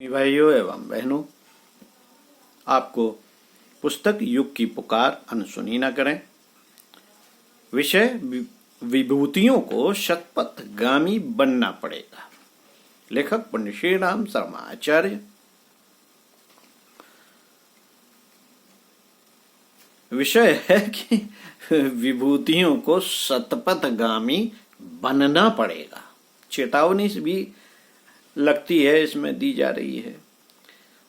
भाइयों एवं बहनों, आपको पुस्तक युग की पुकार अनसुनी न करें। विषय विभूतियों को शतपथगामी बनना पड़ेगा। लेखक पंडित श्री राम शर्मा आचार्य। विषय है कि विभूतियों को शतपथगामी बनना पड़ेगा। चेतावनी भी लगती है इसमें दी जा रही है,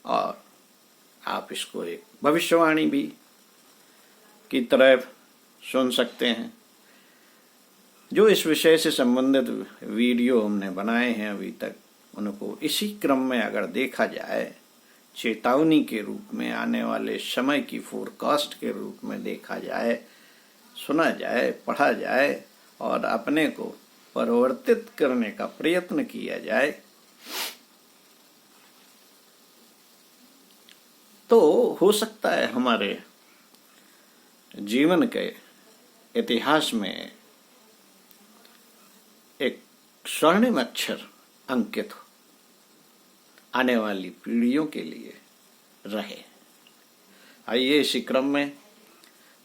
और आप इसको एक भविष्यवाणी भी की तरह सुन सकते हैं। जो इस विषय से संबंधित वीडियो हमने बनाए हैं अभी तक, उनको इसी क्रम में अगर देखा जाए, चेतावनी के रूप में, आने वाले समय की फोरकास्ट के रूप में देखा जाए, सुना जाए, पढ़ा जाए और अपने को परिवर्तित करने का प्रयत्न किया जाए, तो हो सकता है हमारे जीवन के इतिहास में एक स्वर्णिम अक्षर अंकित हो, आने वाली पीढ़ियों के लिए रहे। आइए इसी क्रम में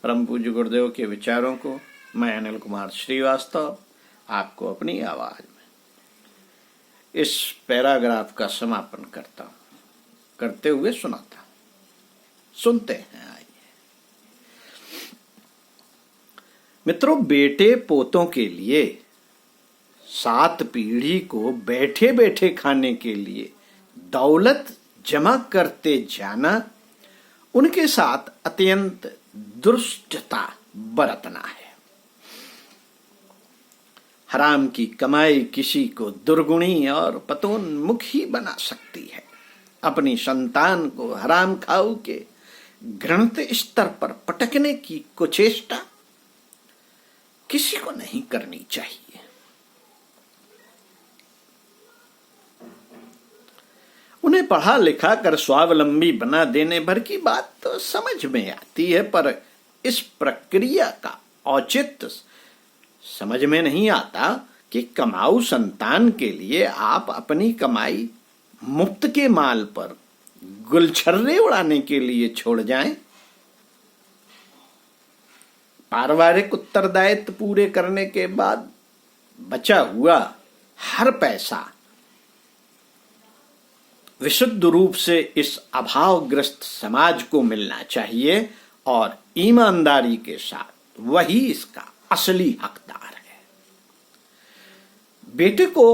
परम पूज्य गुरुदेव के विचारों को मैं अनिल कुमार श्रीवास्तव आपको अपनी आवाज में इस पैराग्राफ का समापन करते हुए सुनाता हूं। सुनते हैं। आइए मित्रों, बेटे पोतों के लिए 7 पीढ़ी को बैठे बैठे खाने के लिए दौलत जमा करते जाना, उनके साथ अत्यंत दुष्टता बरतना है। हराम की कमाई किसी को दुर्गुणी और पतोन्मुखी बना सकती है। अपनी संतान को हराम खाऊ के घृणित स्तर पर पटकने की कुचेष्टा किसी को नहीं करनी चाहिए। उन्हें पढ़ा लिखा कर स्वावलंबी बना देने भर की बात तो समझ में आती है, पर इस प्रक्रिया का औचित्य समझ में नहीं आता कि कमाऊ संतान के लिए आप अपनी कमाई मुफ्त के माल पर गुलछर्रे उड़ाने के लिए छोड़ जाएं। पारिवारिक उत्तरदायित्व पूरे करने के बाद बचा हुआ हर पैसा विशुद्ध रूप से इस अभावग्रस्त समाज को मिलना चाहिए, और ईमानदारी के साथ वही इसका असली हकदार है। बेटे को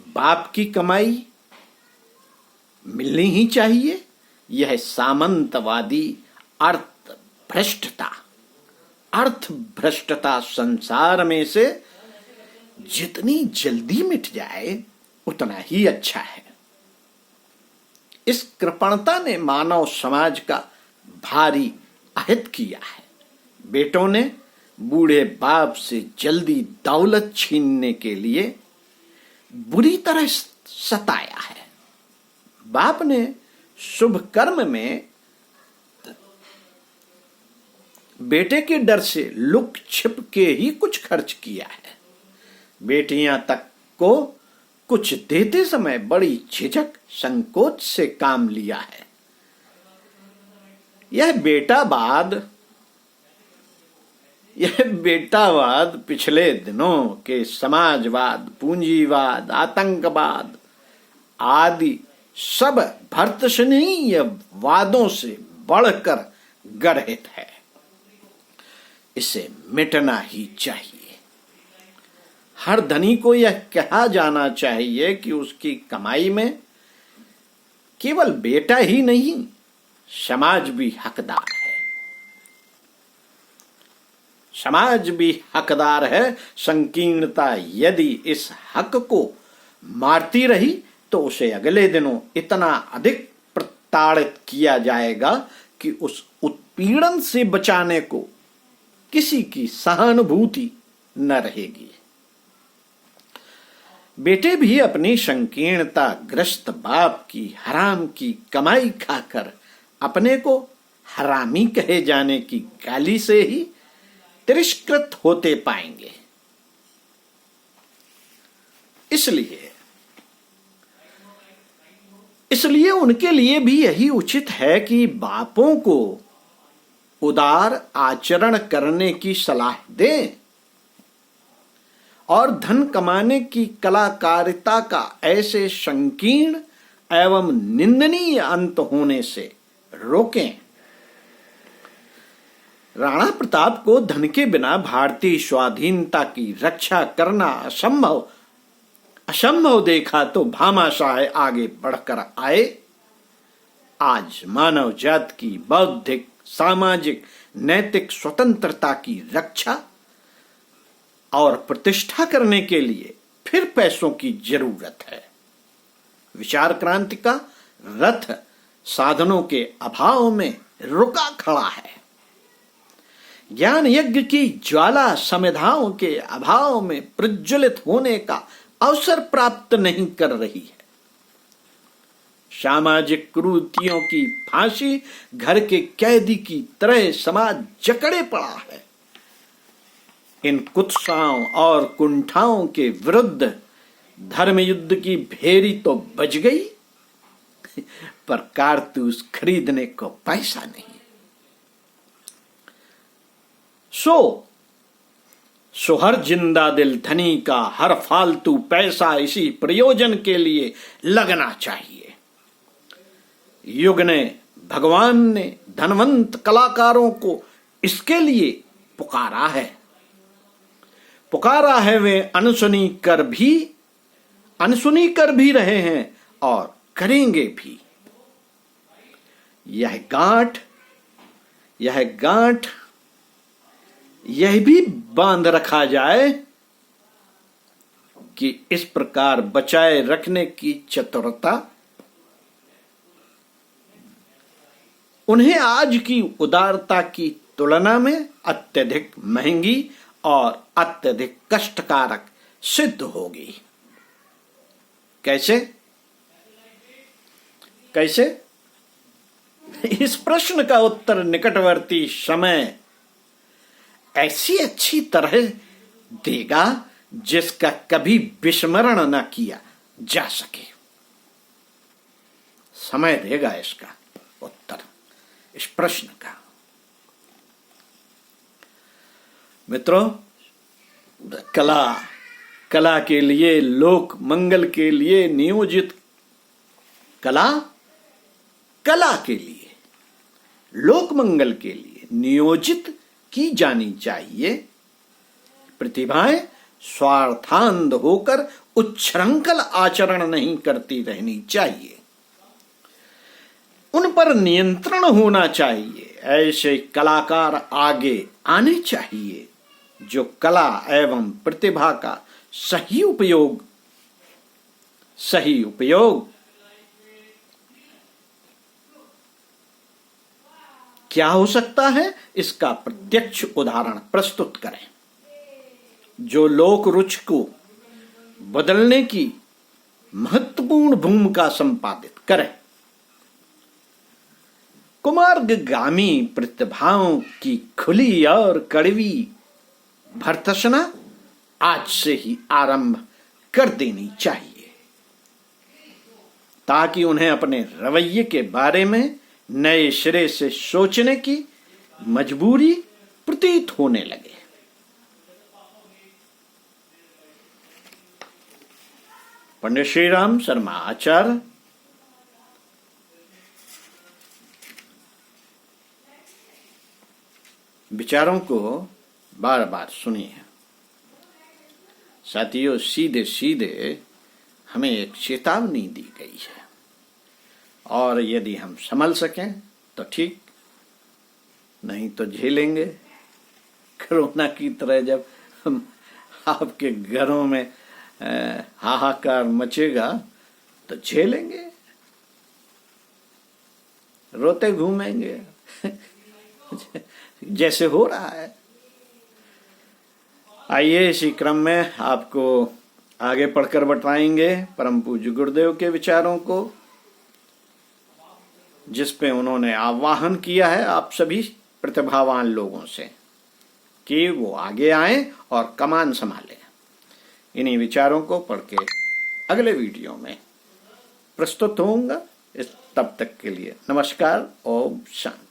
बाप की कमाई मिलनी ही चाहिए। यह सामंतवादी अर्थ भ्रष्टता संसार में से जितनी जल्दी मिट जाए उतना ही अच्छा है। इस कृपणता ने मानव समाज का भारी अहित किया है। बेटों ने बूढ़े बाप से जल्दी दौलत छीनने के लिए बुरी तरह सताया है। बाप ने शुभ कर्म में बेटे के डर से लुक छिप के ही कुछ खर्च किया है। बेटियां तक को कुछ देते समय बड़ी झिझक संकोच से काम लिया है। यह बेटावाद पिछले दिनों के समाजवाद, पूंजीवाद, आतंकवाद आदि सब भर्त्सनीय वादों से बढ़कर गर्हित है। इसे मिटना ही चाहिए। हर धनी को यह कहा जाना चाहिए कि उसकी कमाई में केवल बेटा ही नहीं, समाज भी हकदार है। समाज भी हकदार है। संकीर्णता यदि इस हक को मारती रही तो उसे अगले दिनों इतना अधिक प्रताड़ित किया जाएगा कि उस उत्पीड़न से बचाने को किसी की सहानुभूति न रहेगी। बेटे भी अपनी संकीर्णता ग्रस्त बाप की हराम की कमाई खाकर अपने को हरामी कहे जाने की गाली से ही तिरस्कृत होते पाएंगे। इसलिए इसलिए उनके लिए भी यही उचित है कि बापों को उदार आचरण करने की सलाह दें और धन कमाने की कलाकारिता का ऐसे संकीर्ण एवं निंदनीय अंत होने से रोकें। राणा प्रताप को धन के बिना भारतीय स्वाधीनता की रक्षा करना असंभव देखा तो भामाशाह आगे बढ़कर आए। आज मानव जात की बौद्धिक, सामाजिक, नैतिक स्वतंत्रता की रक्षा और प्रतिष्ठा करने के लिए फिर पैसों की जरूरत है। विचार क्रांति का रथ साधनों के अभाव में रुका खड़ा है। ज्ञान यज्ञ की ज्वाला संविधाओं के अभाव में प्रज्वलित होने का अवसर प्राप्त नहीं कर रही है। सामाजिक कुरीतियों की फांसी घर के कैदी की तरह समाज जकड़े पड़ा है। इन कुत्साओं और कुंठाओं के विरुद्ध धर्म युद्ध की भेरी तो बज गई, पर कारतूस खरीदने को पैसा नहीं। सो हर जिंदा दिल धनी का हर फालतू पैसा इसी प्रयोजन के लिए लगना चाहिए। युग ने, भगवान ने धनवंत कलाकारों को इसके लिए पुकारा है। वे अनसुनी कर भी रहे हैं और करेंगे भी। यह गांठ यह भी बांध रखा जाए कि इस प्रकार बचाए रखने की चतुरता उन्हें आज की उदारता की तुलना में अत्यधिक महंगी और अत्यधिक कष्टकारक सिद्ध होगी। कैसे? इस प्रश्न का उत्तर निकटवर्ती समय ऐसी अच्छी तरह देगा जिसका कभी विस्मरण न किया जा सके। समय देगा इसका उत्तर, इस प्रश्न का। मित्रों, कला के लिए, लोक मंगल के लिए नियोजित कला के लिए, लोक मंगल के लिए नियोजित की जानी चाहिए। प्रतिभाएं स्वार्थांध होकर उच्छृंखल आचरण नहीं करती रहनी चाहिए। उन पर नियंत्रण होना चाहिए। ऐसे कलाकार आगे आने चाहिए जो कला एवं प्रतिभा का सही उपयोग क्या हो सकता है, इसका प्रत्यक्ष उदाहरण प्रस्तुत करें। जो लोक रुचि को बदलने की महत्वपूर्ण भूमिका संपादित करें। कुमार्गामी प्रतिभाओं की खुली और कड़वी भर्त्सना आज से ही आरंभ कर देनी चाहिए, ताकि उन्हें अपने रवैये के बारे में नए सिरे से सोचने की मजबूरी प्रतीत होने लगे। पंडित श्रीराम शर्मा आचार्य विचारों को बार बार सुनिए। साथियों, सीधे सीधे हमें एक चेतावनी दी गई है, और यदि हम संभल सकें तो ठीक, नहीं तो झेलेंगे। कोरोना की तरह जब हम आपके घरों में हाहाकार मचेगा तो झेलेंगे, रोते घूमेंगे जैसे हो रहा है। आइए इसी क्रम में आपको आगे पढ़कर बताएंगे परम पूज्य गुरुदेव के विचारों को, जिस पे उन्होंने आह्वान किया है आप सभी प्रतिभावान लोगों से कि वो आगे आएं और कमान संभालें। इन्हीं विचारों को पढ़ के अगले वीडियो में प्रस्तुत होऊंगा। तब तक के लिए नमस्कार, ओम शांति।